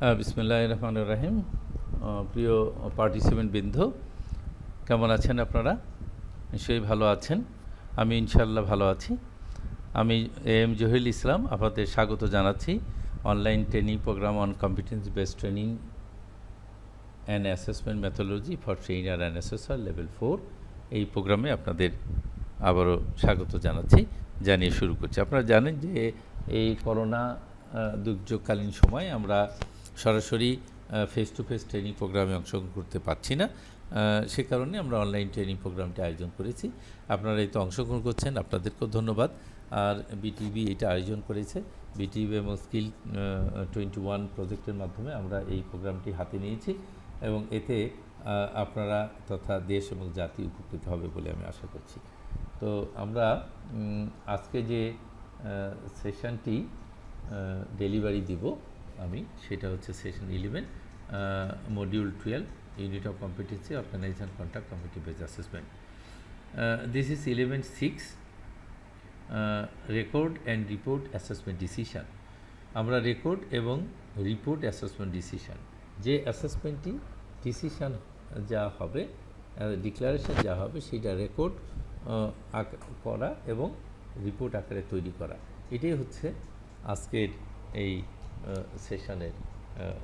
বিসমিল্লাহির রহমানির রহিম। প্রিয় পার্টিসিপেন্ট বৃন্দ, কেমন আছেন আপনারা? নিশ্চয়ই ভালো আছেন। আমি ইনশাআল্লাহ ভালো আছি। আমি AM জহিরুল ইসলাম আপনাদের স্বাগত জানাচ্ছি online training programme on competence based training and assessment methodology for trainer and assessor level 4 এই প্রোগ্রামে আপনাদের আবারও স্বাগত জানিয়ে শুরু করছি। আপনারা জানেন যে এই করোনা দুর্যোগকালীন সময় আমরা সরাসরি ফেস টু ফেস ট্রেনিং প্রোগ্রামে অংশগ্রহণ করতে পারছি না, সে কারণে আমরা অনলাইন ট্রেনিং প্রোগ্রামটি আয়োজন করেছি। আপনারা এই তো অংশগ্রহণ করছেন, আপনাদেরকেও ধন্যবাদ। আর বিটিভি এটা আয়োজন করেছে, বিটিভি এবং স্কিল 21 প্রজেক্টের মাধ্যমে আমরা এই প্রোগ্রামটি হাতে নিয়েছি এবং এতে আপনারা তথা দেশ এবং জাতি উপকৃত হবে বলে আমি আশা করছি। তো আমরা আজকে যে সেশনটি ডেলিভারি দিব আমি, সেটা হচ্ছে session 11 module 12 unit of competency organisation contact committee base assessment. This is 11.6 record and report assessment decision. আমরা রেকর্ড এবং রিপোর্ট অ্যাসেসমেন্ট ডিসিশন, যে অ্যাসেসমেন্টটি ডিসিশন যা হবে, ডিক্লারেশন যা হবে, সেটা রেকর্ড করা এবং রিপোর্ট আকারে তৈরি করা, এটাই হচ্ছে আজকের এই সেশনের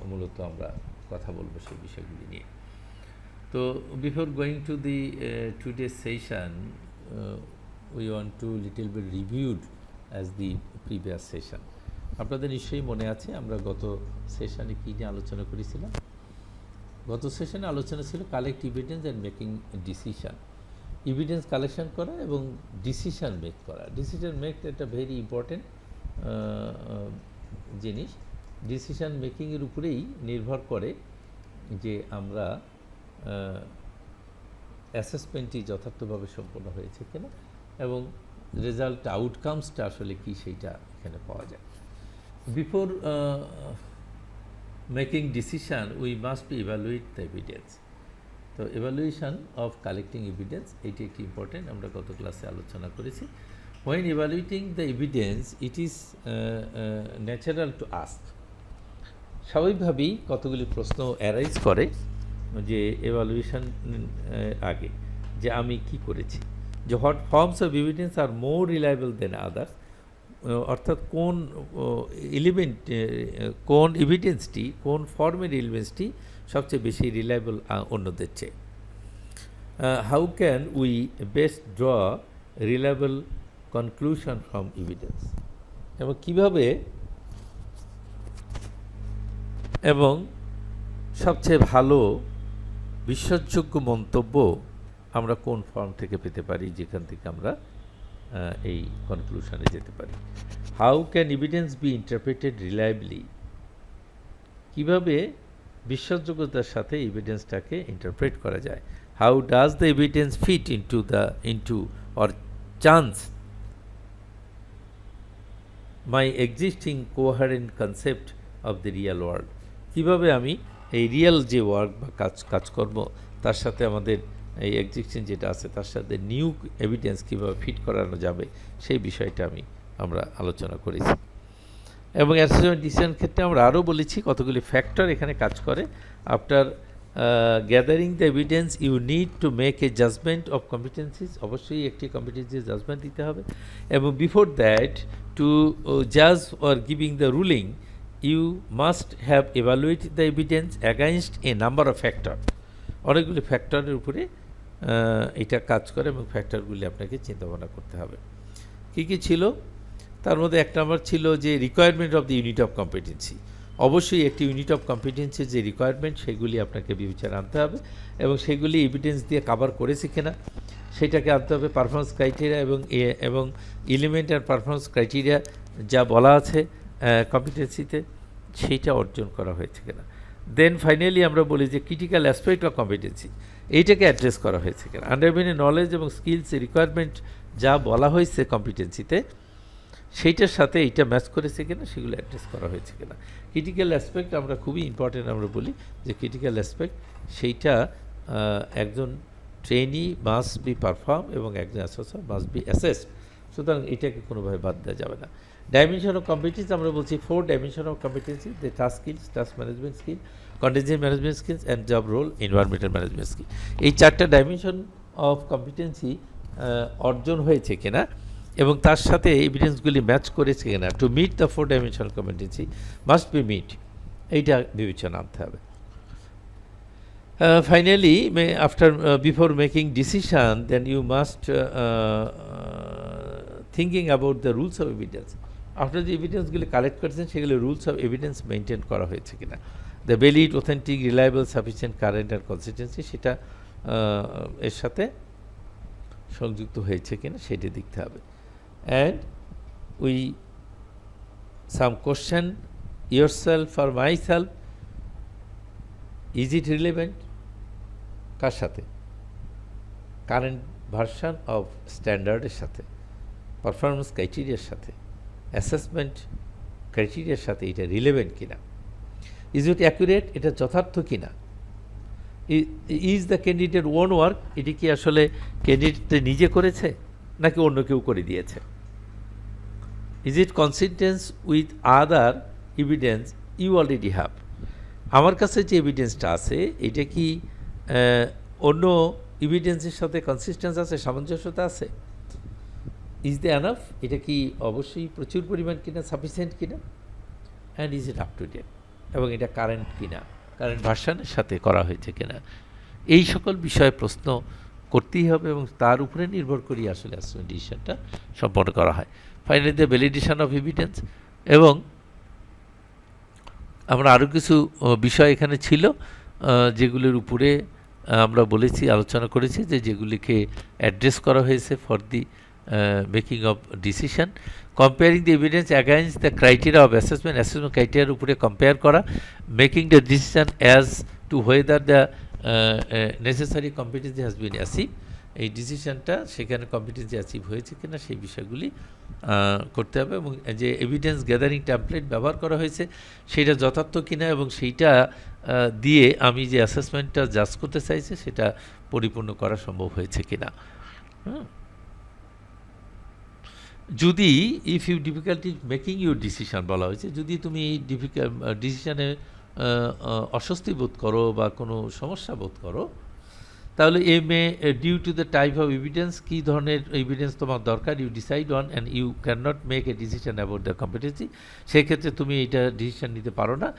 মূলত আমরা কথা বলবো সেই বিষয়গুলি নিয়ে। তো before going to the today session, we want to little bit reviewed as the previous session. আপনাদের নিশ্চয়ই মনে আছে আমরা গত সেশনে কী নিয়ে আলোচনা করেছিলাম। গত সেশনে আলোচনা ছিল collect evidence and making decision. Evidence collection করা এবং ডিসিশন মেক করা। ডিসিশন মেক একটা ভেরি ইম্পর্টেন্ট জিনিস। ডিসিশন মেকিংয়ের উপরেই নির্ভর করে যে আমরা অ্যাসেসমেন্টটি যথার্থভাবে সম্পন্ন হয়েছে কিনা এবং রেজাল্ট আউটকামসটা আসলে কী সেইটা এখানে পাওয়া যায়। Before making decision we must be evaluate the evidence. তো এভালুয়েশন অফ কালেক্টিং এভিডেন্স এটি একটি ইম্পর্টেন্ট, আমরা গত ক্লাসে আলোচনা করেছি। When evaluating the evidence it is natural to ask. স্বাভাবিকভাবেই কতগুলি প্রশ্ন অ্যারাইজ করে যে এভালুয়েশন আগে, যে আমি কি করেছি, যে what forms of evidence are more reliable than others, অর্থাৎ কোন এলিমেন্ট, কোন এভিডেন্সটি, কোন ফর্মের এলিমেন্টসটি সবচেয়ে বেশি রিলায়েবল অন্যদের চেয়ে। How can we best draw reliable conclusion from evidence, এবং কীভাবে এবং সবচেয়ে ভালো বিশ্বাসযোগ্য মন্তব্য আমরা কোন ফর্ম থেকে পেতে পারি, যেখান থেকে আমরা এই কনক্লুশনে যেতে পারি। How can evidence be interpreted reliably, কীভাবে বিশ্বাসযোগ্যতার সাথে এভিডেন্সটাকে ইন্টারপ্রেট করা যায়। How does the evidence fit into or chance my existing coherent concept of the real world, কীভাবে আমি এই রিয়েল যে ওয়ার্ক বা কাজকর্ম তার সাথে আমাদের এই এক্সিস্টিং যেটা আছে তার সাথে নিউ এভিডেন্স কীভাবে ফিট করানো যাবে সেই বিষয়টা আমরা আলোচনা করেছি। এবং অ্যাসেসমেন্ট ডিসিশন ক্ষেত্রে আমরা আরও বলেছি কতগুলি ফ্যাক্টর এখানে কাজ করে। After gathering the evidence you need to make a judgement of competencies, অবশ্যই একটি কম্পিটেন্সির জাজমেন্ট দিতে হবে। এবং বিফোর দ্যাট টু জাজ or giving the ruling you must have evaluate the evidence against a number of factor. অনেকগুলি ফ্যাক্টরের উপরে এটা কাজ করে এবং ফ্যাক্টরগুলি আপনাকে চিন্তাভাবনা করতে হবে। কী কী ছিল তার মধ্যে? এক নম্বর ছিল যে requirement of the unit of competency. অবশ্যই একটি ইউনিট অফ কম্পিটেন্সির যে রিকোয়ারমেন্ট সেগুলি আপনাকে বিবেচনা আনতে হবে এবং সেগুলি এভিডেন্স দিয়ে কাভার করেছে কিনা সেটাকে আনতে হবে। পারফরমেন্স ক্রাইটেরিয়া এবং এলিমেন্ট অ্যান্ড পারফরমেন্স ক্রাইটেরিয়া যা বলা আছে কম্পিটেন্সিতে সেইটা অর্জন করা হয়েছে কিনা। দেন ফাইনালি আমরা বলি যে ক্রিটিক্যাল অ্যাসপেক্ট অফ কম্পিটেন্সি, এইটাকে অ্যাড্রেস করা হয়েছে কিনা। আন্ডারমিনে নলেজ এবং স্কিলস রিকোয়ারমেন্ট যা বলা হয়েছে কম্পিটেন্সিতে সেইটার সাথে এইটা ম্যাচ করেছে কিনা, সেগুলো অ্যাড্রেস করা হয়েছে কিনা। ক্রিটিক্যাল অ্যাসপেক্ট আমরা খুবই ইম্পর্টেন্ট, আমরা বলি যে ক্রিটিক্যাল অ্যাসপেক্ট সেইটা একজন ট্রেনি মাস্ট বি পারফর্ম এবং একজন অ্যাসেসর মাস্ট বি অ্যাসেসড, সুতরাং এটাকে কোনোভাবে বাদ দেওয়া যাবে না। ডাইমেনশন অফ কম্পিটেন্সি আমরা বলছি 4 dimension of competency, the task skills, task management skill, contingent management skills and job role, environmental management skill. এই 4টা ডাইমেনশন অফ কম্পিটেন্সি অর্জন হয়েছে কিনা এবং তার সাথে এভিডেন্সগুলি ম্যাচ করেছে কিনা, to meet the 4 dimension competency must be meet, এইটা বিবেচনা আনতে হবে। Finally, before making decision, then you must thinking about the rules of evidence. After the evidence-গুলি কালেক্ট করেছেন সেগুলো রুলস অফ এভিডেন্স মেনটেন করা হয়েছে কিনা, the valid, authentic, reliable, sufficient, current and consistency, সেটা এর সাথে সংযুক্ত হয়েছে কিনা সেটা দেখতে হবে। And we some question yourself or myself, is it relevant? কার সাথে? কারেন্ট ভার্সন অফ স্ট্যান্ডার্ডের সাথে, পারফরমেন্স ক্রাইটেরিয়ার সাথে, অ্যাসেসমেন্ট ক্রাইটেরিয়ার সাথে এটা রিলেভেন্ট কিনা, ইজ ইট অ্যাকুরেট, এটা যথার্থ কিনা, is the candidate on work, এটি কি আসলে ক্যান্ডিডেট নিজে করেছে নাকি অন্য কেউ করে দিয়েছে, is it consistence with other evidence you already have, আমার কাছে যে এভিডেন্সটা আছে এটা কি অন্য এভিডেন্সের সাথে কনসিস্টেন্স আছে, সামঞ্জস্যতা আছে, ইজ দ্য এনাফ, এটা কি অবশ্যই প্রচুর পরিমাণ কিনা, সাফিসিয়েন্ট কিনা, and is it up to date, এবং এটা কারেন্ট কিনা, কারেন্ট ভার্সনের সাথে করা হয়েছে কিনা, এই সকল বিষয়ে প্রশ্ন করতেই হবে এবং তার উপরে নির্ভর করেই আসলে অ্যাসেসমেন্ট ডিসিশনটা সম্পন্ন করা হয়। Finally the validation of evidence, এবং আমরা আরও কিছু বিষয় এখানে ছিল যেগুলির উপরে আমরা বলেছি, আলোচনা করেছি যে যেগুলিকে অ্যাড্রেস করা হয়েছে for the making of decision, comparing the evidence against the criteria of assessment, assessment ক্রাইটেরিয়ার উপরে কম্পেয়ার করা, making the decision as to whether the necessary competency has been achieve, এই ডিসিশনটা সেখানে কম্পিটেন্সি অ্যাচিভ হয়েছে কিনা সেই বিষয়গুলি করতে হবে, এবং যে এভিডেন্স গ্যাদারিং টেমপ্লেট ব্যবহার করা হয়েছে সেটা যথার্থ কিনা এবং সেইটা দিয়ে আমি যে অ্যাসেসমেন্টটা জাজ করতে চাইছি সেটা পরিপূর্ণ করা সম্ভব হয়েছে কিনা। যদি if you difficulty making your decision বলা হয়েছে, যদি তুমি এই ডিসিশনে অস্বস্তি বোধ করো বা কোনো সমস্যা বোধ করো, তাহলে due to the type of evidence, কী ধরনের এভিডেন্স তোমার দরকার, you decide on and you can not make a decision about the competency, সেক্ষেত্রে তুমি এইটা ডিসিশন নিতে পারো না।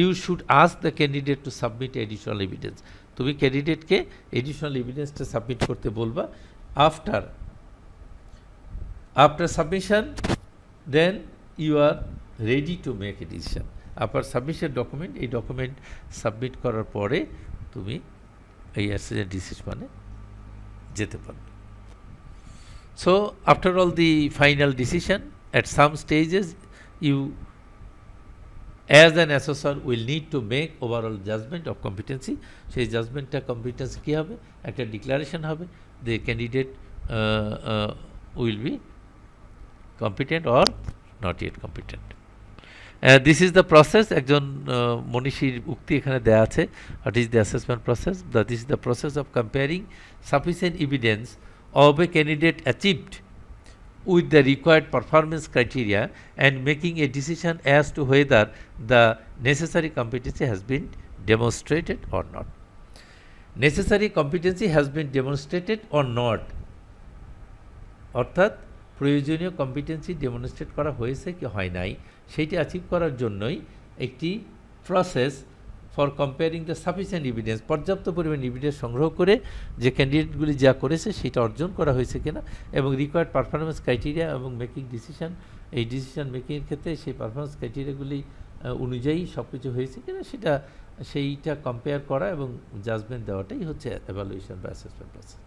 You should ask the candidate to submit additional evidence, তুমি ক্যান্ডিডেটকে এডিশনাল এভিডেন্সটা সাবমিট করতে বলবা। After submission then you are ready to make a decision. After submission document, এই ডকুমেন্ট সাবমিট করার পরে তুমি এই অ্যাসেসমেন্ট ডিসিশনে যেতে পারবে। So after all the final decision at some stages you as an assessor will need to make overall judgement of competency, সেই জাজমেন্টটা কম্পিটেন্সি কী হবে, একটা ডিক্লারেশন হবে, the candidate will be competent or not yet competent. This is the process, একজন মনীষীর উক্তি এখানে দেওয়া আছে, what is the assessment process, this is the process of comparing sufficient evidence of a candidate achieved with the required performance criteria and making a decision as to whether the necessary competency has been demonstrated or not. Necessary competency has been demonstrated or not, অর্থাৎ প্রয়োজনীয় competency demonstrate করা হয়েছে কি হয় নাই সেইটি achieve করার জন্যই একটি process for comparing the sufficient evidence, পর্যাপ্ত পরিমাণ এভিডেন্স সংগ্রহ করে যে ক্যান্ডিডেটগুলি যা করেছে সেটা অর্জন করা হয়েছে কিনা, এবং রিকোয়ার্ড পারফরমেন্স ক্রাইটেরিয়া এবং মেকিং ডিসিশন, এই ডিসিশন মেকিংয়ের ক্ষেত্রে সেই পারফরমেন্স ক্রাইটেরিয়াগুলি অনুযায়ী সব কিছু হয়েছে কিনা সেইটা কম্পেয়ার করা এবং জাজমেন্ট দেওয়াটাই হচ্ছে এভালুয়েশন বা assessment process.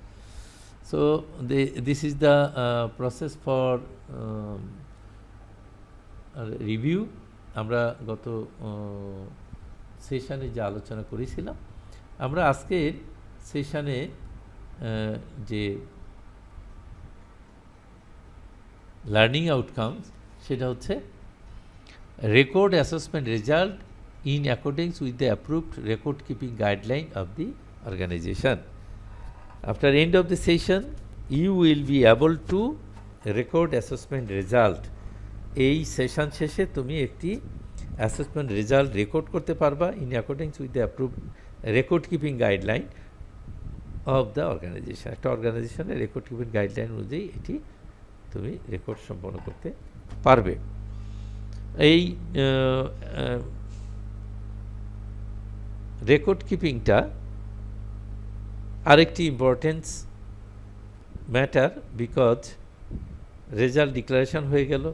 So this is the process for review. আমরা গত সেশানে যে আলোচনা করেছিলাম, আমরা আজকের সেশানে যে লার্নিং আউটকামস সেটা হচ্ছে record assessment result in accordance with the approved record keeping guideline of the organisation. After end of the session you will be able to record assessment result এই সেশন শেষে তুমি একটি অ্যাসেসমেন্ট রেজাল্ট রেকর্ড করতে পারবা in accordance with the approve record keeping guideline of the organisation. একটা অর্গানাইজেশনের record keeping guideline অনুযায়ী এটি তুমি রেকর্ড সম্পন্ন করতে পারবে। এই রেকর্ড কিপিংটা আরেকটি importance matter, because result declaration হয়ে গেল,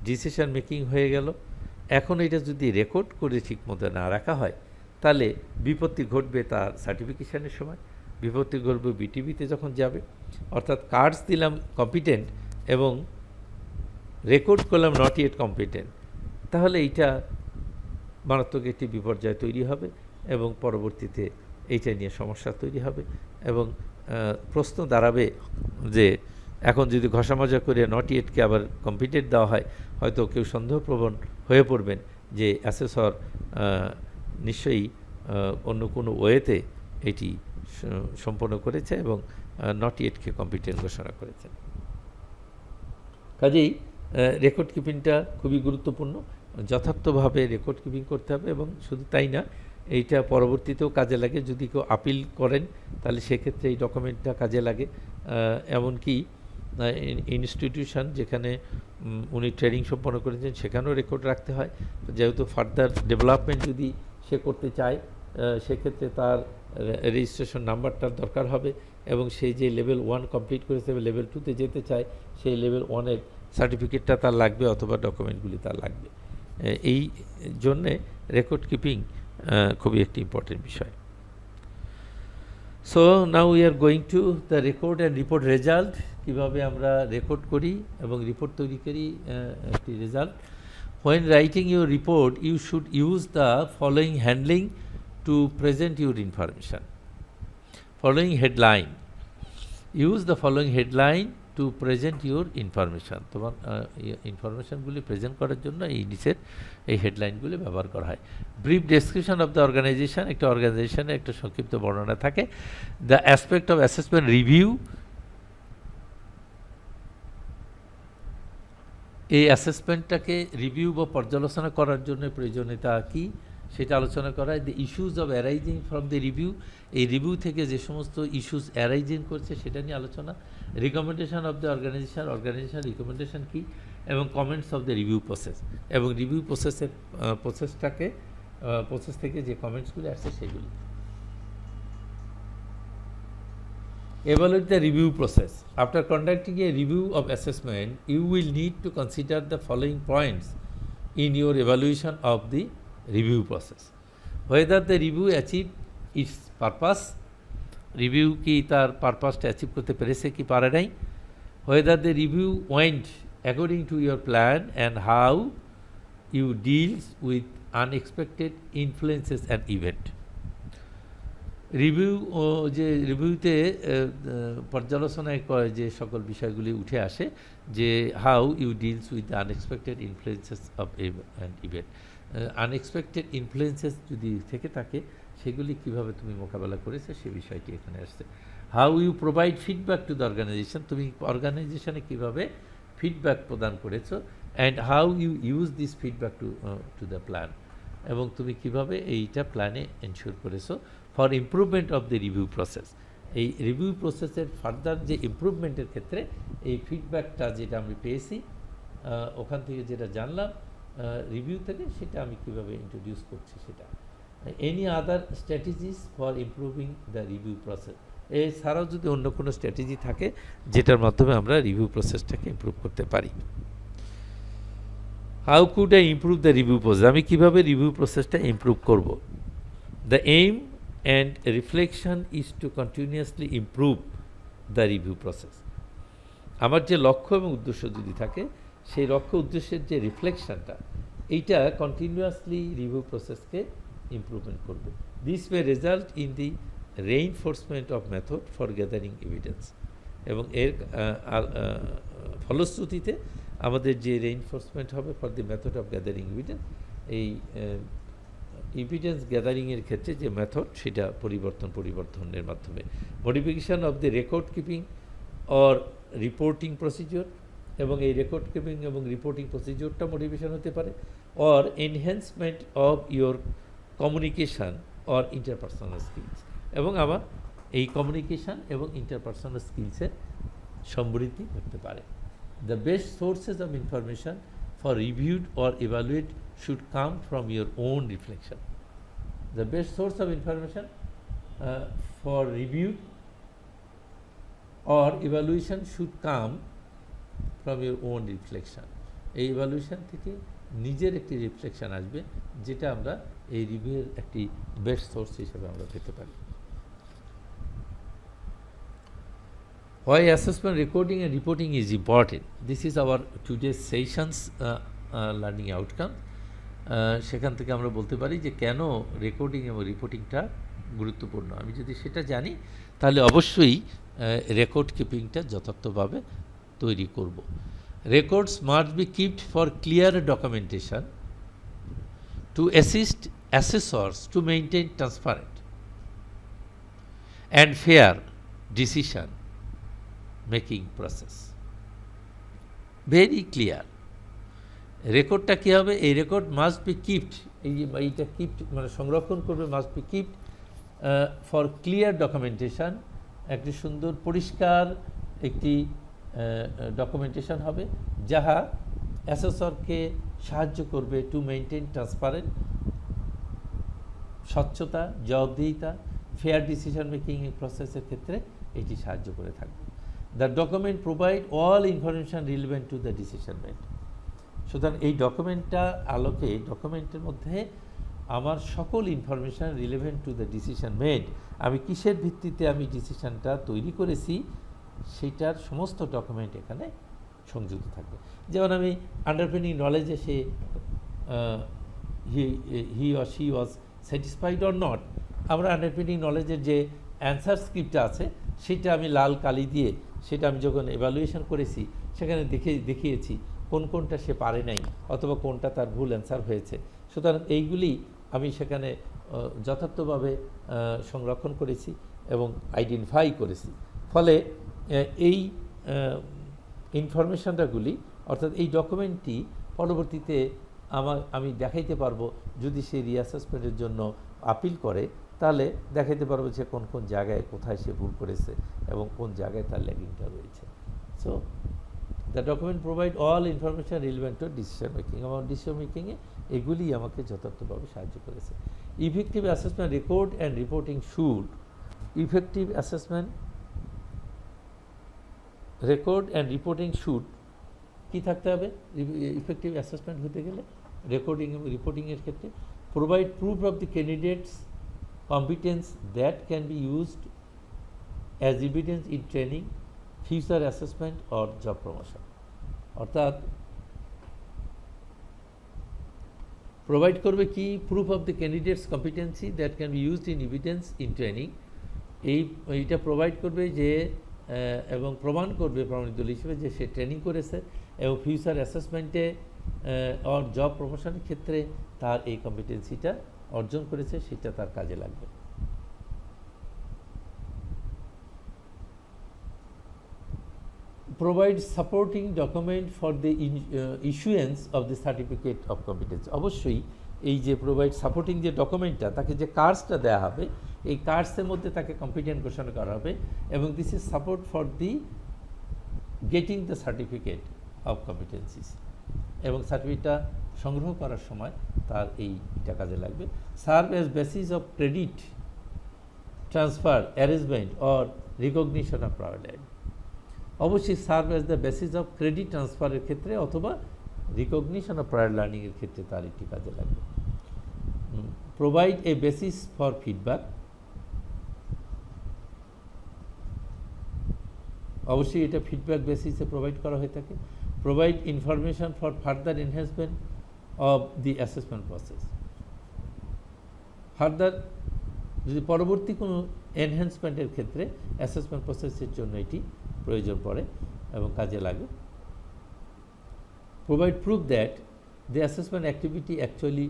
ডিসিশন মেকিং হয়ে গেল, এখন এটা যদি রেকর্ড করে ঠিক মতো না রাখা হয় তাহলে বিপত্তি ঘটবে তার সার্টিফিকেশনের সময়, বিপত্তি ঘটবে বিটিভিতে যখন যাবে। অর্থাৎ কার্ডস দিলাম কম্পিটেন্ট এবং রেকর্ড করলাম নট ইয়েট কম্পিটেন্ট, তাহলে এইটা মারাত্মক একটি বিপর্যয় তৈরি হবে এবং পরবর্তীতে এইটা নিয়ে সমস্যা তৈরি হবে এবং প্রশ্ন দাঁড়াবে যে এখন যদি ঘষামজা করে নট ইয়েটকে আবার কম্পিটেন্ট দেওয়া হয়, হয়তো কেউ সন্দেহপ্রবণ হয়ে পড়বেন যে অ্যাসেসর নিশ্চয়ই অন্য কোনো ওয়েতে এটি সম্পন্ন করেছে এবং নট ইয়েটকে কম্পিটেন্ট ঘোষণা করেছে। কাজেই রেকর্ড কিপিংটা খুবই গুরুত্বপূর্ণ, যথার্থভাবে রেকর্ড কিপিং করতে হবে এবং শুধু তাই না, এইটা পরবর্তীতেও কাজে লাগে। যদি কেউ আপিল করেন তাহলে সেক্ষেত্রে এই ডকুমেন্টটা কাজে লাগে। এমনকি ইনস্টিটিউশন যেখানে উনি ট্রেনিং সম্পন্ন করেছেন সেখানেও রেকর্ড রাখতে হয়। যেহেতু ফার্দার ডেভেলপমেন্ট যদি সে করতে চায় সেক্ষেত্রে তার রেজিস্ট্রেশন নাম্বারটার দরকার হবে এবং সেই যে লেভেল 1 কমপ্লিট করেছে লেভেল 2-তে যেতে চায় সেই লেভেল 1-এর সার্টিফিকেটটা তার লাগবে অথবা ডকুমেন্টগুলি তার লাগবে। এই জন্যে রেকর্ড কিপিং খুবই একটি ইম্পর্টেন্ট বিষয়। So now we are going to the record and report result. কীভাবে আমরা রেকর্ড করি এবং রিপোর্ট তৈরি করি একটি result. When writing your report, you should use the following handling to present your information. Following headline. Use the following headline to present your information. তোমার ইনফরমেশনগুলি present করার জন্য এই নিচের এই হেডলাইনগুলি ব্যবহার করা হয়। Brief description of the organisation, একটা অর্গানাইজেশনের একটা সংক্ষিপ্ত বর্ণনা থাকে। The aspect of assessment review, এই অ্যাসেসমেন্টটাকে রিভিউ বা পর্যালোচনা করার জন্য প্রয়োজনীয়তা কী সেটা আলোচনা করা হয়। The issues of arising from the review, এই রিভিউ থেকে যে সমস্ত ইস্যুজ অ্যারাইজিং করছে সেটা নিয়ে আলোচনা। Recommendation of the organization, organization recommendation কী এবং comments of the review process, এবং রিভিউ প্রসেসের প্রসেস থেকে যে কমেন্টসগুলি আসছে সেগুলি। Evaluate the review process. After conducting a review of assessment, you will need to consider the following points in your evaluation of the review process. Whether the review achieve its purpose, review কি তার পারপাসটা achieve করতে পেরেছে কি পারে নাই, whether the review went according to your plan and how you deals with unexpected influences and event. Review যে রিভিউতে পর্যালোচনায় যে সকল বিষয়গুলি উঠে আসে, যে how you deals with the unexpected influences of and event, unexpected influences যদি থেকে থাকে সেগুলি কীভাবে তুমি মোকাবেলা করেছো সে বিষয়টি এখানে আসছে। How you provide feedback to the organisation, তুমি অর্গানাইজেশনে কীভাবে ফিডব্যাক প্রদান করেছো, and how you use this feedback to the plan, এবং তুমি কীভাবে এইটা প্ল্যানে এনশিওর করেছো for improvement of the review process. এই রিভিউ প্রসেসের ফার্দার যে ইমপ্রুভমেন্টের ক্ষেত্রে এই ফিডব্যাকটা যেটা আমি পেয়েছি ওখান থেকে যেটা জানলাম রিভিউ থেকে, সেটা আমি কীভাবে ইন্ট্রোডিউস করছি সেটা। Any other strategies for improving the review process, এছাড়াও যদি অন্য কোনো স্ট্র্যাটেজি থাকে যেটার মাধ্যমে আমরা রিভিউ প্রসেসটাকে ইমপ্রুভ করতে পারি। How could I improve the review process, আমি কীভাবে রিভিউ প্রসেসটা ইমপ্রুভ করব। The aim and reflection is to continuously improve the review process. আমার যে লক্ষ্য এবং উদ্দেশ্য যদি থাকে সেই লক্ষ্য উদ্দেশ্যের যে রিফ্লেকশনটা এইটা কন্টিনিউয়াসলি রিভিউ প্রসেসকে ইমপ্রুভমেন্ট করবে। This may result in the reinforcement of method for gathering evidence, এবং এর ফলশ্রুতিতে আমাদের যে রেইনফোর্সমেন্ট হবে for the method of gathering evidence, এই এভিডেন্স গ্যাদারিংয়ের ক্ষেত্রে যে মেথড সেটা পরিবর্তনের মাধ্যমে। Modification of the record keeping or reporting procedure, এবং এই রেকর্ড কিপিং এবং রিপোর্টিং প্রসিডিওরটা মোটিভেশন হতে পারে, or enhancement of your communication or interpersonal skills, এবং আবার এই কমিউনিকেশান এবং ইন্টারপার্সোনাল স্কিলসের সমৃদ্ধি করতে পারে। The best sources of information for reviewed or evaluate should come from your own reflection. The best source of information for review or evaluation should come from your own reflection. এই evaluation থেকে নিজের একটি reflection আসবে, যেটা আমরা এই রিভিউয়ের একটি best source হিসেবে আমরা পেতে পারি। Why assessment recording and reporting is important? This is our today's sessions learning outcome. সেখান থেকে আমরা বলতে পারি যে কেন রেকর্ডিং এবং রিপোর্টিংটা গুরুত্বপূর্ণ। আমি যদি সেটা জানি তাহলে অবশ্যই রেকর্ড কিপিংটা যথার্থভাবে তৈরি করব। Records must be kept for clear documentation to assist assessors to maintain transparent and fair decision making process. Very clear. রেকর্ডটা কী হবে? এই রেকর্ড মাস্ট বি কিপড, এইটা কিপড মানে সংরক্ষণ করবে, must be kept for clear documentation, একটি সুন্দর পরিষ্কার একটি ডকুমেন্টেশন হবে, যাহা অ্যাসেসরকে সাহায্য করবে টু মেনটেন ট্রান্সপারেন্ট, স্বচ্ছতা, জবাবদিহিতা, ফেয়ার ডিসিশন মেকিং প্রসেসের ক্ষেত্রে এটি সাহায্য করে থাকবে। The document provide all information relevant to the decision made. সুতরাং এই ডকুমেন্টটা আলোকে, ডকুমেন্টের মধ্যে আমার সকল information relevant to the decision made, আমি কিসের ভিত্তিতে আমি ডিসিশনটা তৈরি করেছি সেইটার সমস্ত ডকুমেন্ট এখানে সংযুক্ত থাকবে। যেমন আমি আন্ডারপিনিং নলেজে সে he or she was satisfied or not, আমরা আন্ডারপিনিং নলেজের যে অ্যান্সার স্ক্রিপ্টটা আছে সেটা আমি লাল কালি দিয়ে সেটা আমি যখন এভালুয়েশন করেছি সেখানে দেখিয়েছি কোনটা সে পারে নাই অথবা কোনটা তার ভুল অ্যান্সার হয়েছে। সুতরাং এইগুলি আমি সেখানে যথার্থভাবে সংরক্ষণ করেছি এবং আইডেন্টিফাই করেছি। ফলে এই ইনফরমেশনটাগুলি অর্থাৎ এই ডকুমেন্টটি পরবর্তীতে আমি দেখাইতে পারবো, যদি সে রিঅ্যাসেসমেন্টের জন্য আপিল করে তাহলে দেখাইতে পারবো যে কোন জায়গায় কোথায় সে ভুল করেছে এবং কোন জায়গায় তার ল্যাগিংটা রয়েছে। So the document provide all information relevant to decision making. আমার ডিসিশন মেকিংয়ে এগুলি আমাকে যথার্থভাবে সাহায্য করেছে। Effective assessment record and reporting should, effective assessment record and reporting should কী থাকতে হবে? ইফেক্টিভ অ্যাসেসমেন্ট হতে গেলে রেকর্ডিং এবং রিপোর্টিংয়ের ক্ষেত্রে provide proof of the candidates competence that can be used as evidence in training, future assessment or job promotion. অর্থাৎ provide করবে কি? Proof of the candidates competency that can be used in evidence in training. এইটা provide করবে যে এবং প্রমাণ করবে প্রমাণিত হিসেবে যে সে ট্রেনিং করেছে এবং ফিউচার অ্যাসেসমেন্টে অর জব প্রমোশনের ক্ষেত্রে তার এই কম্পিটেন্সিটা অর্জন করেছে, সেটা তার কাজে লাগবে। Provide supporting document for the issuance of the certificate of competence. অবশ্যই এই যে প্রোভাইড সাপোর্টিং যে ডকুমেন্টটা, তাকে যে কার্ডসটা দেওয়া হবে, এই কার্ডসের মধ্যে তাকে কম্পিটেন্ট ঘোষণা করা হবে এবং this is support for the getting the certificate of competencies, এবং সার্টিফিকেটটা সংগ্রহ করার সময় তার এইটা কাজে লাগবে। Serve as basis of credit transfer, arrangement or recognition of pride. অবশ্যই serve as the basis of credit ট্রান্সফারের ক্ষেত্রে অথবা রিকগনিশন অফ প্রায়ার লার্নিংয়ের ক্ষেত্রে তার একটি কাজে লাগবে। Provide a basis for feedback, অবশ্যই এটা ফিডব্যাক বেসিসে প্রোভাইড করা হয়ে থাকে। Provide information for further enhancement of the assessment process. Further যদি পরবর্তী কোনো এনহ্যান্সমেন্টের ক্ষেত্রে অ্যাসেসমেন্ট প্রসেসের জন্য এটি প্রয়োজন পড়ে এবং কাজে লাগে। Provide proof that the assessment activity actually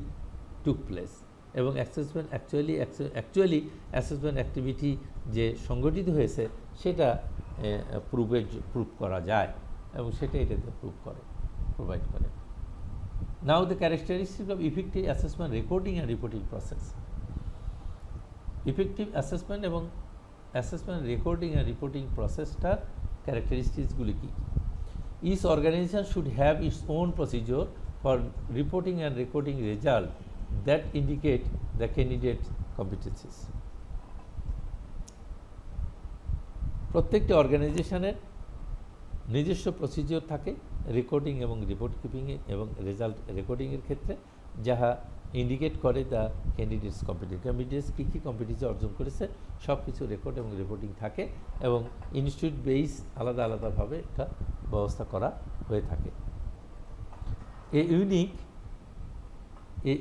took place, এবং অ্যাসেসমেন্ট অ্যাকচুয়ালি অ্যাসেসমেন্ট অ্যাক্টিভিটি যে সংগঠিত হয়েছে সেটা প্রুফ করা যায়। এবং সেটা এটাতে প্রোভাইড করে। Now the characteristic of effective assessment recording and reporting process. Effective assessment এবং অ্যাসেসমেন্ট রেকর্ডিং অ্যান্ড রিপোর্টিং প্রসেসটার ক্যারেক্টারিস্টিক্সগুলি কী কী? Each organization should have its own procedure for reporting and recording result that indicate the candidate competencies. প্রত্যেকটি অর্গানাইজেশনের নিজস্ব procedure থাকে recording এবং রিপোর্ট কিপিংয়ে এবং রেজাল্ট রেকর্ডিংয়ের ক্ষেত্রে, যাহা ইন্ডিকেট করে দ্য ক্যান্ডিডেটস ক্যান্ডিডেটস কী কী কম্পিটেন্সি অর্জন করেছে সব কিছু রেকর্ড এবং রিপোর্টিং থাকে এবং ইনস্টিটিউট বেস আলাদা আলাদাভাবে এটা ব্যবস্থা করা হয়ে থাকে। A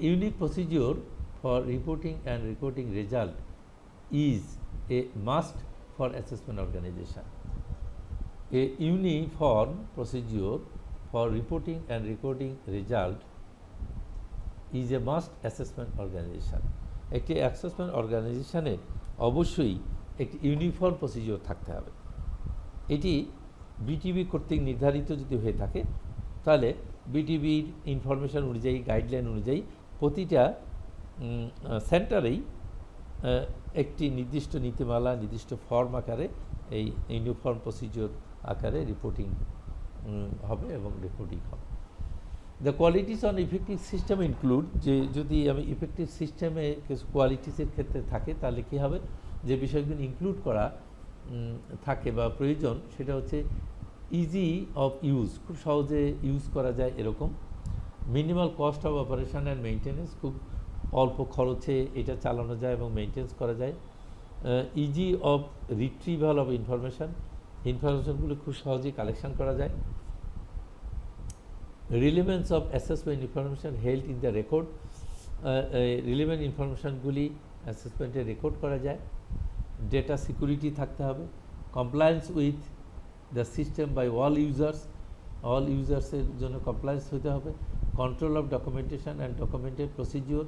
unique procedure for reporting and recording result is a must for assessment organization. A uniform procedure for reporting and recording result is a must assessment organization. একটি অ্যাসেসমেন্ট অর্গানাইজেশনের অবশ্যই একটি ইউনিফর্ম প্রসিজিওর থাকতে হবে। এটি বিটিবি কর্তৃক নির্ধারিত যদি হয়ে থাকে তাহলে বিটিবির ইনফরমেশন অনুযায়ী গাইডলাইন অনুযায়ী প্রতিটা সেন্টারেই একটি নির্দিষ্ট নীতিমালা নির্দিষ্ট ফর্ম আকারে এই ইউনিফর্ম প্রসিজিওর আকারে রিপোর্টিং হবে এবং রেকর্ডিং হবে। The qualities on effective system include, যে যদি আমি ইফেক্টিভ সিস্টেমে কিছু কোয়ালিটিসের ক্ষেত্রে থাকে তাহলে কী হবে, যে বিষয়গুলো ইনক্লুড করা থাকে বা প্রয়োজন সেটা হচ্ছে ইজি অফ ইউজ, খুব সহজে ইউজ করা যায় এরকম। Minimal cost of operation and maintenance, খুব অল্প খরচে এটা চালানো যায় এবং মেনটেন্স করা যায়। ইজি অফ রিট্রিভাল অফ ইনফরমেশনগুলো খুব সহজেই কালেকশন করা যায়। Relevance of assessment information held in the record, relevant ইনফরমেশনগুলি অ্যাসেসমেন্টে রেকর্ড করা যায়। ডেটা সিকিউরিটি থাকতে হবে। Compliance with the system by all ইউজার্সের জন্য কমপ্লায়েন্স হতে হবে। Control of documentation and documented procedure,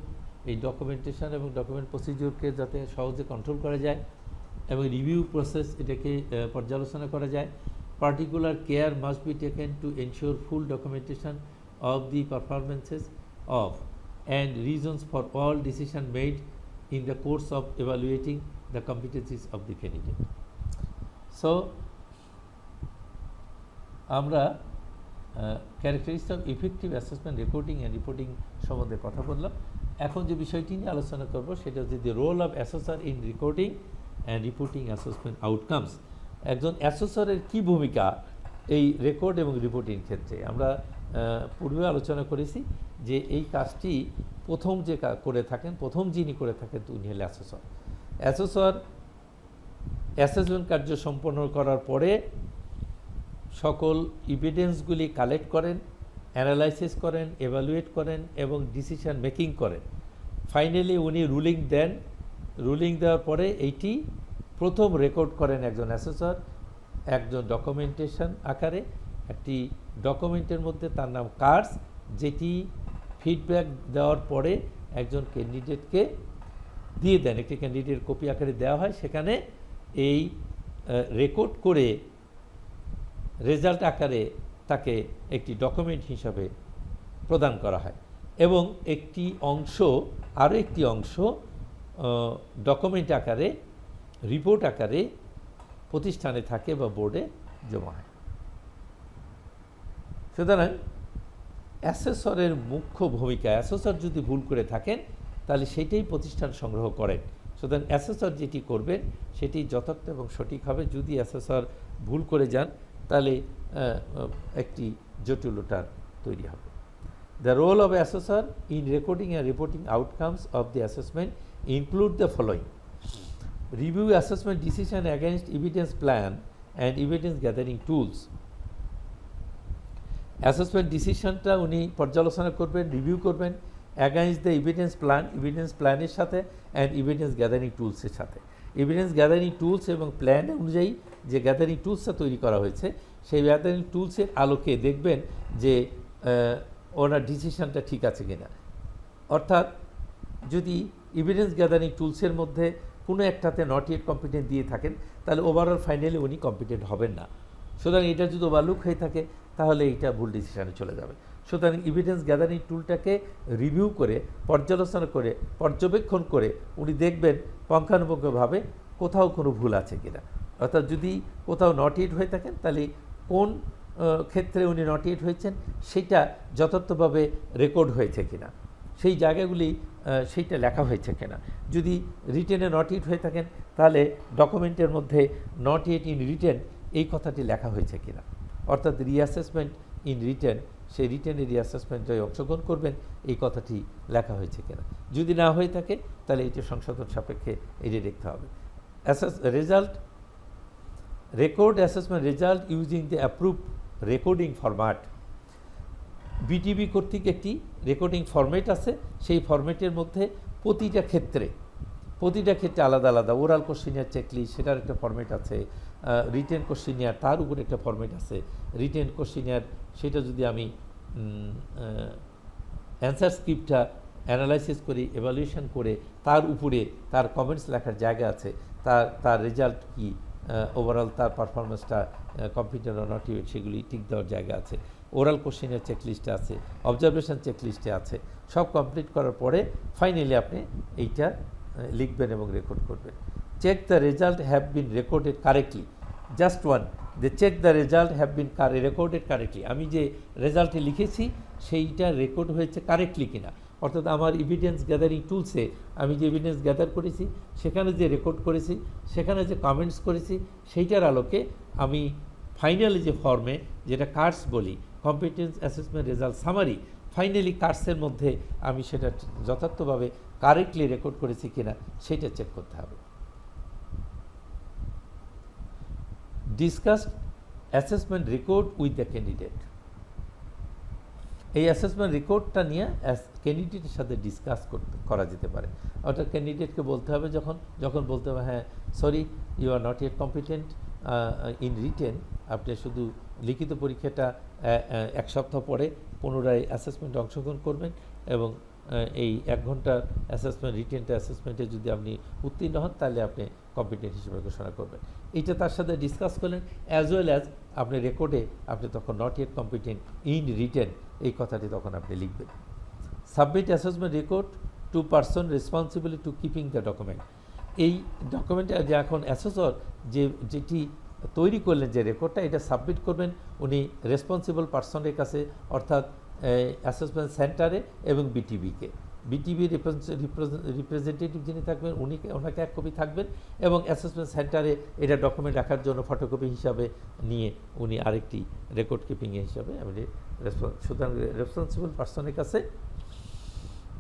এই ডকুমেন্টেশন এবং ডকুমেন্ট প্রসিজিওরকে যাতে সহজে কন্ট্রোল করা যায় এবং রিভিউ প্রসেস এটাকে পর্যালোচনা করা যায়। Particular care must be taken to ensure full documentation of the performances of and reasons for all decision made in the course of evaluating the competencies of the candidate. So আমরা characteristics of effective assessment recording and reporting সম্বন্ধে কথা বললাম। এখন যে বিষয়টি নিয়ে আলোচনা করব সেটা হচ্ছে the role of assessor in recording and reporting assessment outcomes. একজন অ্যাসেসরের কী ভূমিকা এই রেকর্ড এবং রিপোর্টিং ক্ষেত্রে? আমরা পূর্বে আলোচনা করেছি যে এই কাজটি প্রথম যিনি করে থাকেন উনি হলেন অ্যাসেসর অ্যাসেসমেন্ট কার্য সম্পন্ন করার পরে সকল এভিডেন্সগুলি কালেক্ট করেন, অ্যানালাইসিস করেন, এভালুয়েট করেন এবং ডিসিশন মেকিং করেন। ফাইনালি উনি রুলিং দেন। রুলিং দেওয়ার পরে এইটি প্রথম রেকর্ড করেন একজন অ্যাসেসর একজন ডকুমেন্টেশন আকারে। একটি ডকুমেন্টের মধ্যে তার নাম কার্ডস, যেটি ফিডব্যাক দেওয়ার পরে একজন ক্যান্ডিডেটকে দিয়ে দেন, একটি ক্যান্ডিডেট কপি আকারে দেওয়া হয়। সেখানে এই রেকর্ড করে রেজাল্ট আকারে তাকে একটি ডকুমেন্ট হিসাবে প্রদান করা হয় এবং আরও একটি অংশ ডকুমেন্ট আকারে রিপোর্ট আকারে প্রতিষ্ঠানে থাকে বা বোর্ডে জমা হয়। সুতরাং অ্যাসেসরের মুখ্য ভূমিকা, অ্যাসেসর যদি ভুল করে থাকেন তাহলে সেটাই প্রতিষ্ঠান সংগ্রহ করেন। সুতরাং অ্যাসেসর যেটি করবেন সেটি যথার্থ এবং সঠিক হবে। যদি অ্যাসেসর ভুল করে যান তাহলে একটি জটিলতার তৈরি হবে। The role of assessor in recording and reporting outcomes of the assessment include the following: review assessment decision against evidence plan and evidence gathering tools. Assessment ডিসিশনটা উনি পর্যালোচনা করবেন, রিভিউ করবেন অ্যাগেনস্ট দ্য এভিডেন্স প্ল্যানের সাথে অ্যান্ড এভিডেন্স গ্যাদারিং টুলসের সাথে। Evidence gathering tools এবং plan অনুযায়ী যে গ্যাদারিং টুলসটা তৈরি করা হয়েছে সেই গ্যাদারিং টুলসের আলোকে দেখবেন যে ওনার ডিসিশনটা ঠিক আছে কিনা। অর্থাৎ যদি এভিডেন্স গ্যাদারিং টুলসের মধ্যে কোনো একটাতে নট ইয়েট কম্পিটেন্ট দিয়ে থাকেন তাহলে ওভারঅল ফাইনালি উনি কম্পিটেন্ট হবেন না। সুতরাং এটা যদি ওভারলুক হয়ে থাকে তাহলে এইটা ভুল ডিসিশনে চলে যাবে। সুতরাং এভিডেন্স গ্যাদারিং টুলটাকে রিভিউ করে, পর্যালোচনা করে, পর্যবেক্ষণ করে উনি দেখবেন পুঙ্খানুপুঙ্খভাবে কোথাও কোনো ভুল আছে কিনা। অর্থাৎ যদি কোথাও নট ইট হয়ে থাকেন তাহলে কোন ক্ষেত্রে উনি নট ইট হয়েছেন সেটা যথার্থভাবে রেকর্ড হয়েছে কিনা, সেই জায়গাগুলি সেইটা লেখা হয়েছে কিনা। যদি রিটেনে নট ইট হয়ে থাকেন তাহলে ডকুমেন্টের মধ্যে নট ইট ইন রিটেন এই কথাটি লেখা হয়েছে কিনা। অর্থাৎ রিঅ্যাসেসমেন্ট ইন রিটেন, সেই রিটেনে রিঅ্যাসেসমেন্টে অংশগ্রহণ করবেন এই কথাটি লেখা হয়েছে কিনা। যদি না হয়ে থাকে তাহলে এটি সংশোধন সাপেক্ষে এটি দেখতে হবে। Result record assessment result using the approve recording format. BTB কর্তৃক একটি রেকর্ডিং ফরম্যাট আছে, সেই ফরম্যাটের মধ্যে প্রতিটা ক্ষেত্রে আলাদা আলাদা ওরাল কোশ্চেনিয়ার চেকলিস্ট সেটার একটা ফরম্যাট আছে, রিটেন কোশ্চেনিয়ার তার উপরে একটা ফরম্যাট আছে। রিটেন কোশ্চেনিয়ার সেটা যদি আমি অ্যান্সার স্ক্রিপ্টটা অ্যানালাইসিস করি, এভালুয়েশন করে তার উপরে তার কমেন্টস লেখার জায়গা আছে, তার রেজাল্ট কি, ওভারঅল তার পারফরমেন্সটা কম্পিউটার নট সেগুলি টিক দেওয়ার জায়গা আছে। ওরাল কোশ্চেনের চেকলিস্টে আছে, অবজারভেশন চেকলিস্টে আছে। সব কমপ্লিট করার পরে ফাইনালি আপনি এইটা লিখবেন এবং রেকর্ড করবেন। Check the result have been recorded correctly. Just one, they check the result have been recorded correctly. আমি যে রেজাল্টে লিখেছি সেইটা রেকর্ড হয়েছে কারেক্টলি কিনা। অর্থাৎ আমার এভিডেন্স গ্যাদারিং টুলসে আমি যে এভিডেন্স গ্যাদার করেছি, সেখানে যে রেকর্ড করেছি, সেখানে যে কমেন্টস করেছি, সেইটার আলোকে আমি ফাইনালি যে ফর্মে, যেটা কার্স বলি, competence assessment result summary, finally কার্সের মধ্যে আমি সেটা যথার্থভাবে কারেক্টলি রেকর্ড করেছি কিনা সেটা চেক করতে হবে। Discuss assessment record with the candidate. এই অ্যাসেসমেন্ট রেকর্ডটা নিয়ে ক্যান্ডিডেটের সাথে ডিসকাস করা যেতে পারে। অর্থাৎ ক্যান্ডিডেটকে বলতে হবে, যখন বলতে হবে হ্যাঁ sorry you are not yet competent in written, আপনি শুধু লিখিত পরীক্ষাটা 1 সপ্তাহ পরে পুনরায় অ্যাসেসমেন্টে অংশগ্রহণ করবেন এবং এই 1 ঘন্টার অ্যাসেসমেন্ট রিটেনটা অ্যাসেসমেন্টে যদি আপনি উত্তীর্ণ হন তাহলে আপনি কম্পিটেন্ট হিসেবে ঘোষণা করবেন। এইটা তার সাথে ডিসকাস করলেন, অ্যাজ ওয়েল অ্যাজ আপনি রেকর্ডে আপনি তখন not yet competent in written এই কথাটি তখন আপনি লিখবেন। Submit assessment record two person responsible to keeping the document. এই ডকুমেন্টে যে এখন অ্যাসেসর যেটি তৈরি করলেন যে রেকর্ডটা, এটা সাবমিট করবেন উনি রেসপন্সিবল পারসনের কাছে, অর্থাৎ অ্যাসেসমেন্ট সেন্টারে এবং বিটিবিকে। বিটিভি রিপ্রেজেন্টেটিভ যিনি থাকবেন ওনাকে 1 কপি থাকবেন এবং অ্যাসেসমেন্ট সেন্টারে এটা ডকুমেন্ট রাখার জন্য ফটোকপি হিসাবে নিয়ে উনি আরেকটি রেকর্ড কিপিং হিসাবে সুতরাং রেসপন্সিবল পারসনের কাছে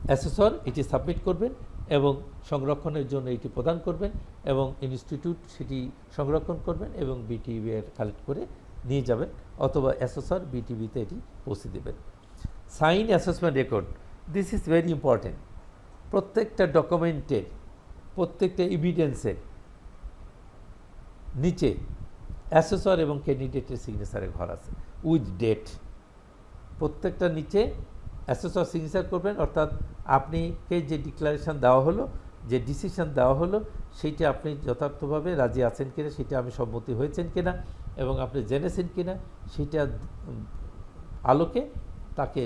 অ্যাসেসর এটি সাবমিট করবেন এবং সংরক্ষণের জন্য এটি প্রদান করবেন এবং ইনস্টিটিউট সেটি সংরক্ষণ করবেন এবং বিটিভি কালেক্ট করে নিয়ে যাবেন, অথবা অ্যাসেসর বিটিভিতে এটি পৌঁছে দেবেন। Sign assessment record, this is very important. প্রত্যেকটা ডকুমেন্টের, প্রত্যেকটা এভিডেন্সের নিচে অ্যাসেসর এবং ক্যান্ডিডেটের সিগনেচারের ঘর আছে উইথ ডেট। প্রত্যেকটা নিচে অ্যাসেসর সিগনেচার করবেন, অর্থাৎ আপনাকে যে ডিক্লারেশান দেওয়া হলো, যে ডিসিশন দেওয়া হলো, সেইটা আপনি যথার্থভাবে রাজি আছেন কিনা, সেটা আমি সম্মতি হয়েছেন কিনা এবং আপনি জেনেছেন কিনা সেটা আলোকে তাকে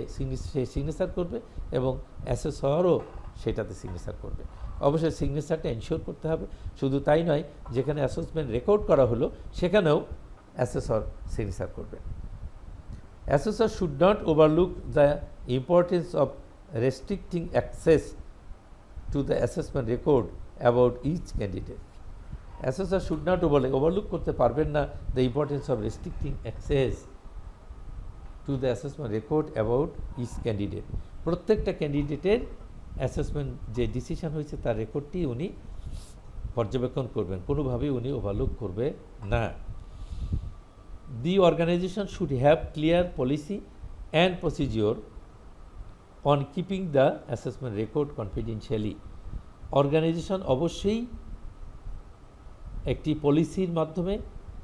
সে সিগনেচার করবে এবং অ্যাসেসরও সেটাতে সিগনেচার করবে। অবশ্যই সিগনেচারটা এনশিওর করতে হবে। শুধু তাই নয়, যেখানে অ্যাসেসমেন্ট রেকর্ড করা হলো সেখানেও অ্যাসেসর সিগনেচার করবে। Assessor should not overlook the importance of restricting access to the assessment record about each candidate. Assessor should not overlook করতে পারবেন না the importance of restricting access to the assessment record about each candidate. প্রত্যেকটা ক্যান্ডিডেটের assessment যে decision হয়েছে তার রেকর্ডটি উনি পর্যবেক্ষণ করবেন, কোনোভাবেই উনি ওভারলুক করবে না। The organization should have clear policy and procedure on keeping the assessment record confidentially. Organisation অবশ্যই একটি পলিসির মাধ্যমে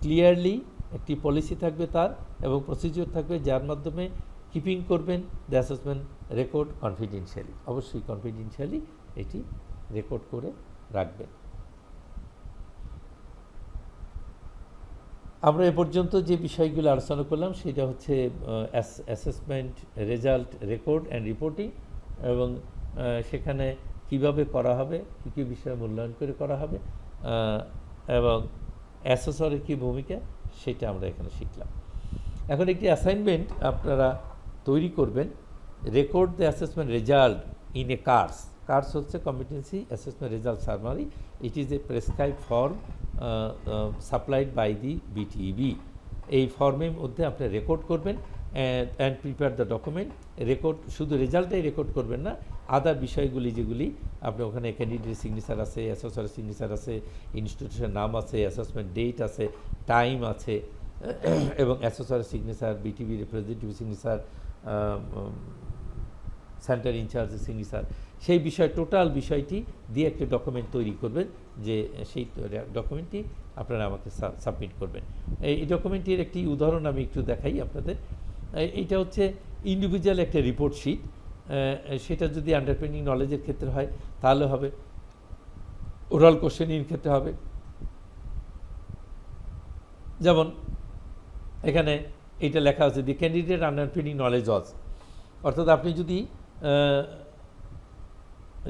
ক্লিয়ারলি একটি পলিসি থাকবে তার এবং প্রসিজিওর থাকবে যার মাধ্যমে কিপিং করবেন দ্য অ্যাসেসমেন্ট রেকর্ড কনফিডেন্সিয়ালি। অবশ্যই কনফিডেন্সিয়ালি এটি রেকর্ড করে রাখবেন। আমরা এ পর্যন্ত যে বিষয়গুলো আলোচনা করলাম সেটা হচ্ছে assessment, result, record and reporting, এবং সেখানে কিভাবে করা হবে, কী কী বিষয় মূল্যায়ন করে করা হবে, এবং অ্যাসেসরের কী ভূমিকা সেটা আমরা এখানে শিখলাম। এখন একটি অ্যাসাইনমেন্ট আপনারা তৈরি করবেন, record the assessment result in a CARS. CARS হচ্ছে competency assessment result summary. It is a prescribe form supplied by the BTEB. এই ফর্মের মধ্যে আপনি রেকর্ড করবেন and prepare the document. Record শুধু রেজাল্টটাই রেকর্ড করবেন না, আদার বিষয়গুলি যেগুলি আপনি ওখানে ক্যান্ডিডেটের সিগনেচার আছে, অ্যাসেসরের সিগনেচার আছে, ইনস্টিটিউশনের নাম আছে, অ্যাসেসমেন্ট ডেট আছে, টাইম আছে, এবং অ্যাসেসরের signature, BTEB representative signature, center ইনচার্জের সিগনেচার, সেই বিষয় টোটাল বিষয়টি দিয়ে একটা ডকুমেন্ট তৈরি করবেন, যে সেই ডকুমেন্টটি আপনারা আমাকে সাবমিট করবেন। এই ডকুমেন্টটির একটি উদাহরণ আমি একটু দেখাই আপনাদের। এইটা হচ্ছে ইন্ডিভিজুয়াল একটা রিপোর্ট শিট। সেটা যদি আন্ডারস্ট্যান্ডিং নলেজের ক্ষেত্রে হয় তাহলে হবে, ওরাল কোশ্চেনের ক্ষেত্রে হবে। যেমন এখানে এইটা লেখা আছে, দি ক্যান্ডিডেট আন্ডারস্ট্যান্ডিং নলেজ ওয়াজ, অর্থাৎ আপনি যদি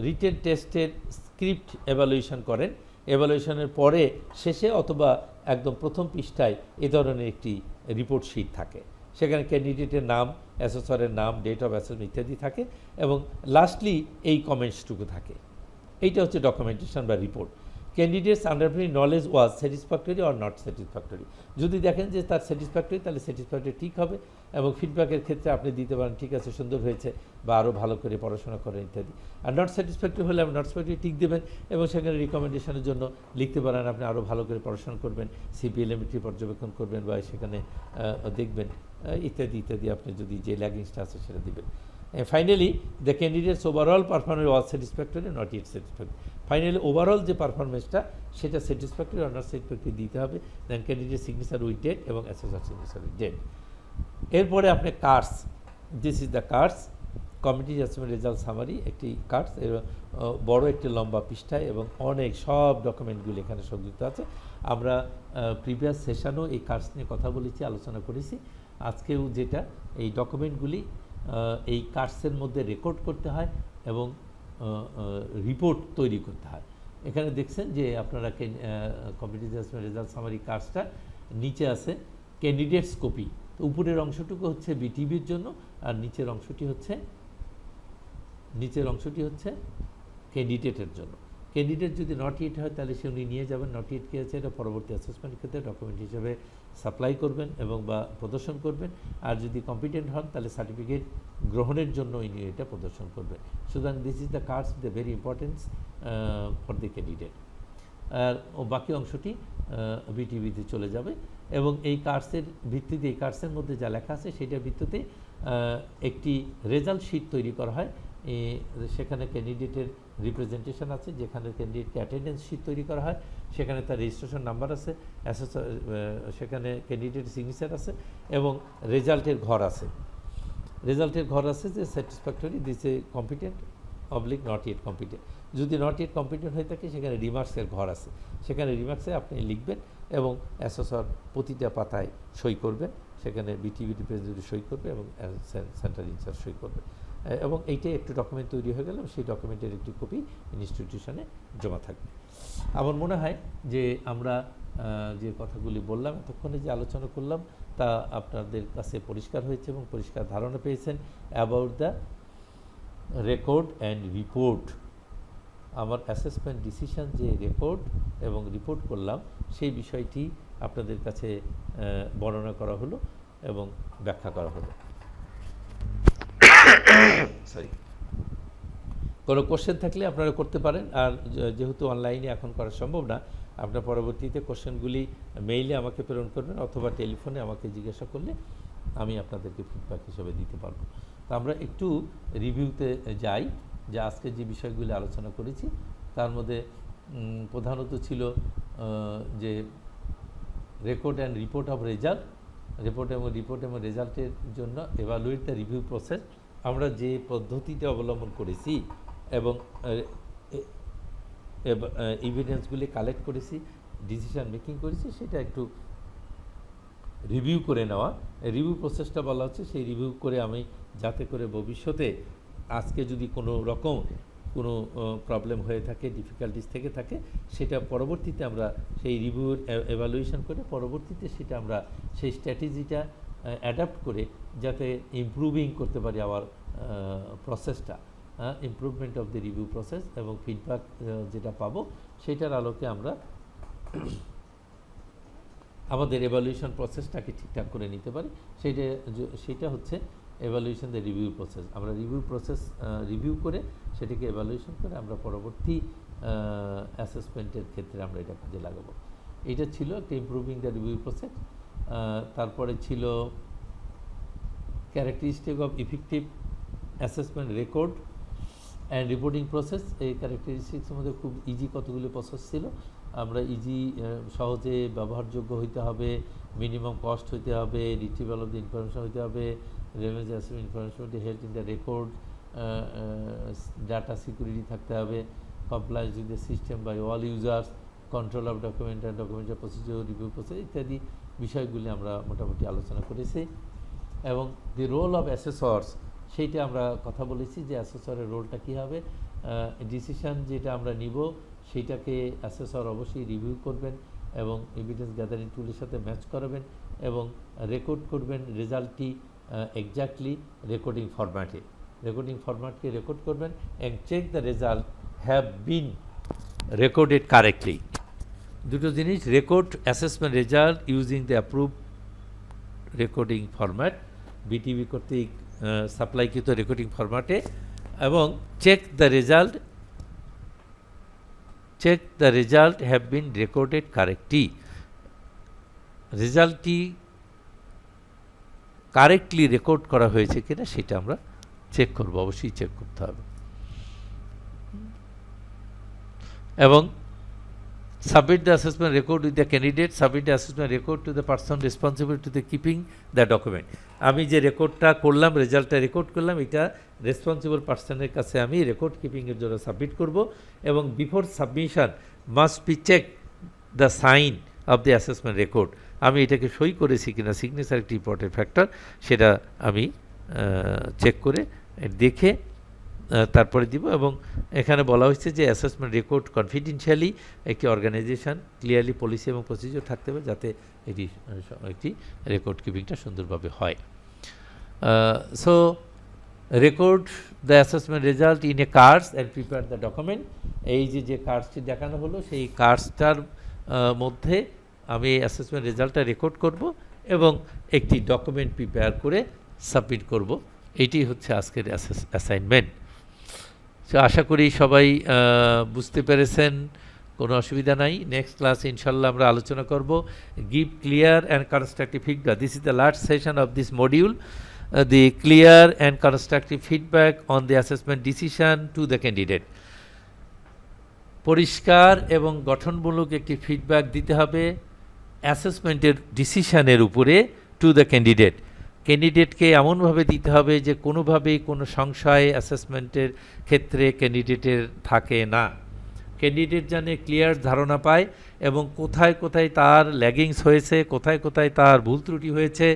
রিটেন টেস্টের স্ক্রিপ্ট এভালুয়েশন করেন, এভালুয়েশনের পরে শেষে অথবা একদম প্রথম পৃষ্ঠায় এ ধরনের একটি রিপোর্ট শিট থাকে। সেখানে ক্যান্ডিডেটের নাম, অ্যাসেসরের নাম, ডেট অফ অ্যাসেসমেন্ট ইত্যাদি থাকে, এবং লাস্টলি এই কমেন্টসটুকু থাকে। এইটা হচ্ছে ডকুমেন্টেশন বা report. Candidates understanding knowledge was satisfactory or not satisfactory. যদি দেখেন যে তার স্যাটিসফ্যাক্টরি, তাহলে স্যাটিসফ্যাক্টরি ঠিক হবে, এবং ফিডব্যাকের ক্ষেত্রে আপনি দিতে পারেন ঠিক আছে, সুন্দর হয়েছে, বা আরও ভালো করে পড়াশোনা করেন ইত্যাদি। আর নট স্যাটিসফ্যাক্টরি হলে আপনি নট স্যাটিসফ্যাক্টরি ঠিক দেবেন, এবং সেখানে রিকমেন্ডেশনের জন্য লিখতে পারেন আপনি আরও ভালো করে পড়াশোনা করবেন, সিপিএলএমটি পর্যবেক্ষণ করবেন, বা সেখানে দেখবেন ইত্যাদি ইত্যাদি। আপনি যদি যে ল্যাগিংসটা আছে সেটা দেবেন। Finally the candidates overall performance was satisfactory not it satisfactory. Finally overall যে পারফরমেন্সটা সেটা স্যাটিসফ্যাক্টরি অর নট স্যাটিসফ্যাক্টরি দিতে হবে। Then candidate signature with date এবং অ্যাসেসর সিগনেচার উইথ ডেট। এরপরে আপনি CARS, this is the CARS, committee assessment result summary, একটি CARS, এর বড় একটি লম্বা পৃষ্ঠায় এবং অনেক সব ডকুমেন্টগুলি এখানে সংযুক্ত আছে। আমরা প্রিভিয়াস সেশনও এই কার্স নিয়ে কথা বলেছি, আলোচনা করেছি। আজকেও যেটা, এই ডকুমেন্টগুলি এই কার্সের মধ্যে রেকর্ড করতে হয় এবং রিপোর্ট তৈরি করতে হয়। এখানে দেখছেন যে আপনারা কমিটি অ্যাসেসমেন্ট রেজাল্ট সামারি কার্সটা নিচে আছে ক্যান্ডিডেটস কপি। তো উপরের অংশটুকু হচ্ছে বিটিভির জন্য, আর নিচের অংশটি হচ্ছে ক্যান্ডিডেটের জন্য। ক্যান্ডিডেট যদি নট ইট হয় তাহলে সে উনি নিয়ে যাবেন, নট ইট কে আছে এটা পরবর্তী অ্যাসেসমেন্টের ক্ষেত্রে ডকুমেন্ট হিসেবে সাপ্লাই করবেন এবং বা প্রদর্শন করবেন। আর যদি কম্পিটেন্ট হন তাহলে সার্টিফিকেট গ্রহণের জন্য উনি এটা প্রদর্শন করবেন। সুতরাং this is the cards, the very importance for the candidate. আর বাকি অংশটি বিটিভিতে চলে যাবে, এবং এই কার্ডসের ভিত্তিতে, এই কার্ডসের মধ্যে যা লেখা আছে সেটার ভিত্তিতে একটি রেজাল্ট শিট তৈরি করা হয়। সেখানে ক্যান্ডিডেটের রিপ্রেজেন্টেশন আছে, যেখানে ক্যান্ডিডেটকে অ্যাটেন্ডেন্স শিট তৈরি করা হয়, সেখানে তার রেজিস্ট্রেশন নাম্বার আছে, সেখানে ক্যান্ডিডেটের সিগনেচার আছে, এবং রেজাল্টের ঘর আছে। যে satisfactory, this A competent oblique not yet competent. যদি নট ইয়েট কম্পিটেন্ট হয়ে থাকে সেখানে রিমার্কসের ঘর আছে, সেখানে রিমার্কসে আপনি লিখবেন এবং অ্যাসেসর প্রতিটা পাতায় সই করবেন, সেখানে বিটিভি রিপ্রেজেন্টেটিভ সই করবে এবং সেন্টার ইনচার্জ সই করবে, এবং এইটাই একটু ডকুমেন্ট তৈরি হয়ে গেল। সেই ডকুমেন্টের একটি কপি ইনস্টিটিউশনে জমা থাকবে। আমার মনে হয় যে আমরা যে কথাগুলি বললাম, এতক্ষণে যে আলোচনা করলাম, তা আপনাদের কাছে পরিষ্কার হয়েছে এবং পরিষ্কার ধারণা পেয়েছেন about the record and report. আমার অ্যাসেসমেন্ট ডিসিশন যে রেকর্ড এবং রিপোর্ট করলাম, সেই বিষয়টি আপনাদের কাছে বর্ণনা করা হলো এবং ব্যাখ্যা করা হলো। সরি, কোনো কোশ্চেন থাকলে আপনারা করতে পারেন। আর যেহেতু অনলাইনে এখন করা সম্ভব না, আপনার পরবর্তীতে কোশ্চেনগুলি মেইলে আমাকে প্রেরণ করবেন, অথবা টেলিফোনে আমাকে জিজ্ঞাসা করলে আমি আপনাদেরকে ফিডব্যাক হিসেবে দিতে পারবো। তো আমরা একটু রিভিউতে যাই, যে আজকে যে বিষয়গুলি আলোচনা করেছি তার মধ্যে প্রধানত ছিল যে record and report of result, report এবং রেজাল্টের জন্য এভালুয়েট দ্য রিভিউ প্রসেস। আমরা যে পদ্ধতিটা অবলম্বন করেছি এবং এভিডেন্সগুলি কালেক্ট করেছি, ডিসিশন মেকিং করেছি, সেটা একটু রিভিউ করে নেওয়া। রিভিউ প্রসেসটা বলা হচ্ছে সেই রিভিউ করে আমি যাতে করে ভবিষ্যতে আজকে যদি কোনো রকম কোনো প্রবলেম হয়ে থাকে, ডিফিকাল্টিস থেকে থাকে, সেটা পরবর্তীতে আমরা সেই রিভিউর এভালুয়েশন করে পরবর্তীতে সেটা আমরা সেই স্ট্র্যাটেজিটা অ্যাডাপ্ট করে যাতে ইমপ্রুভিং করতে পারি আবার প্রসেসটা, improvement of the review process, এবং ফিডব্যাক যেটা পাবো সেটার আলোকে আমরা আমাদের এভালুয়েশন প্রসেসটাকে ঠিকঠাক করে নিতে পারি। সেইটা হচ্ছে এভালুয়েশন দ্য রিভিউ প্রসেস। আমরা রিভিউ করে সেটাকে এভালুয়েশন করে আমরা পরবর্তী অ্যাসেসমেন্টের ক্ষেত্রে আমরা এটা কাজে লাগাবো। এটা ছিল একটা ইমপ্রুভিং দ্য রিভিউ প্রসেস। তারপরে ছিল characteristic of effective assessment record and reporting process. এই ক্যারেক্টারিস্টিক্সের মধ্যে খুব ইজি কতগুলো প্রসেস ছিল। আমরা সহজে ব্যবহারযোগ্য হইতে হবে, মিনিমাম কস্ট হইতে হবে, রিট্রিভাল অফ দ্য ইনফরমেশন হইতে হবে, revenue assessment information help in the record, data security থাকতে হবে, compliance with the system by all users, control of document and ডকুমেন্টের প্রসিডিউর, রিভিউ প্রসেস ইত্যাদি বিষয়গুলি আমরা মোটামুটি আলোচনা করেছি। এবং দি রোল অফ অ্যাসেসর্স, সেইটা আমরা কথা বলেছি যে অ্যাসেসরের রোলটা কী হবে। ডিসিশান যেটা আমরা নিব সেইটাকে অ্যাসেসর অবশ্যই রিভিউ করবেন এবং এভিডেন্স গ্যাদারিং টুলের সাথে ম্যাচ করাবেন এবং রেকর্ড করবেন রেজাল্টটি এক্স্যাক্টলি রেকর্ডিং ফরম্যাটকে রেকর্ড করবেন and check the result have been recorded correctly. দুটো জিনিস, record assessment result using the approve recording format, BTEB কর্তৃক সাপ্লাইকৃত রেকর্ডিং ফরম্যাটে, এবং check the result have been recorded correctly. রেজাল্টটি কারেক্টলি রেকর্ড করা হয়েছে কিনা সেটা আমরা চেক করব, অবশ্যই চেক করতে হবে। এবং submit the assessment record with the candidate, submit the assessment record to the person responsible to the keeping the document. আমি যে রেকর্ডটা করলাম, রেজাল্টটা রেকর্ড করলাম, এটা রেসপন্সিবল পার্সনের কাছে আমি রেকর্ড কিপিংয়ের জন্য সাবমিট করব এবং before submission must be check the sign off the assessment record. আমি এটাকে সই করেছি কিনা, সিগনেচার একটি ইম্পর্টেন্ট ফ্যাক্টর, সেটা আমি চেক করে দেখে তারপরে দিব। এবং এখানে বলা হয়েছে যে অ্যাসেসমেন্ট রেকর্ড কনফিডেন্সিয়ালি একটি অর্গানাইজেশন ক্লিয়ারলি পলিসি এবং প্রসিডিওর থাকতে হবে যাতে একটি রেকর্ড কিপিংটা সুন্দরভাবে হয়। So record the assessment result in A cards and prepare the document. এই যে কার্ডসটি দেখানো হলো সেই কার্ডসটার মধ্যে আমি অ্যাসেসমেন্ট রেজাল্টটা রেকর্ড করব এবং একটি ডকুমেন্ট প্রিপেয়ার করে সাবমিট করব। এইটি হচ্ছে আজকের অ্যাসাইনমেন্ট। সো আশা করি সবাই বুঝতে পেরেছেন, কোনো অসুবিধা নাই। নেক্সট ক্লাস ইনশাল্লাহ আমরা আলোচনা করব give clear and constructive feedback. This is the last session of this module, the clear and constructive feedback on the assessment decision to the candidate. পরিষ্কার এবং গঠনমূলক একটি ফিডব্যাক দিতে হবে অ্যাসেসমেন্টের ডিসিশনের উপরে টু দ্য ক্যান্ডিডেট। ক্যান্ডিডেটকে এমনভাবে দিতে হবে যে কোনোভাবেই কোনো সংশয় অ্যাসেসমেন্টের ক্ষেত্রে ক্যান্ডিডেটের থাকে না। ক্যান্ডিডেট যেন ক্লিয়ার ধারণা পায় এবং কোথায় কোথায় তার ল্যাগিংস হয়েছে, কোথায় কোথায় তার ভুল ত্রুটি হয়েছে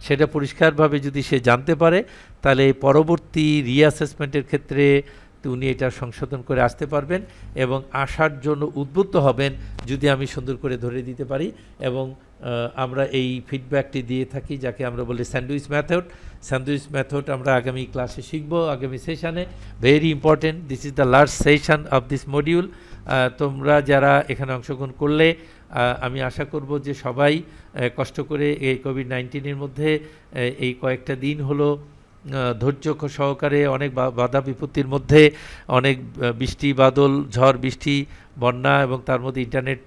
সেটা পরিষ্কারভাবে যদি সে জানতে পারে, তাহলে পরবর্তী রিঅ্যাসেসমেন্টের ক্ষেত্রে উনি এটা সংশোধন করে আসতে পারবেন এবং আসার জন্য উদ্বুদ্ধ হবেন যদি আমি সুন্দর করে ধরে দিতে পারি। এবং আমরা এই ফিডব্যাকটি দিয়ে থাকি যাকে আমরা বলি স্যান্ডউইচ মেথড আমরা আগামী ক্লাসে শিখব, আগামী সেশনে। Very important, this is the last session of this module. তোমরা যারা এখানে অংশগ্রহণ করলে আমি আশা করব যে সবাই কষ্ট করে এই কোভিড-19-এর মধ্যে এই কয়েকটা দিন হলো ধৈর্য সহকারে, অনেক বাধা বিপত্তির মধ্যে, অনেক বৃষ্টি বাদল, ঝড় বৃষ্টি, বন্যা এবং তার মধ্যে ইন্টারনেট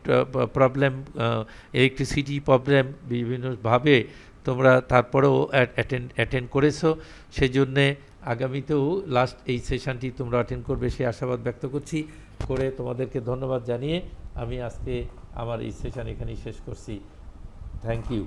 ইলেকট্রিসিটি প্রবলেম বিভিন্নভাবে তোমরা তারপরেও অ্যাটেন্ড করেছো। সেই জন্যে আগামীতেও লাস্ট এই সেশনটি তোমরা অ্যাটেন্ড করবে সে আশাবাদ ব্যক্ত করছি। করে তোমাদেরকে ধন্যবাদ জানিয়ে আমি আজকে আমার এই সেশন এখানেই শেষ করছি। Thank you.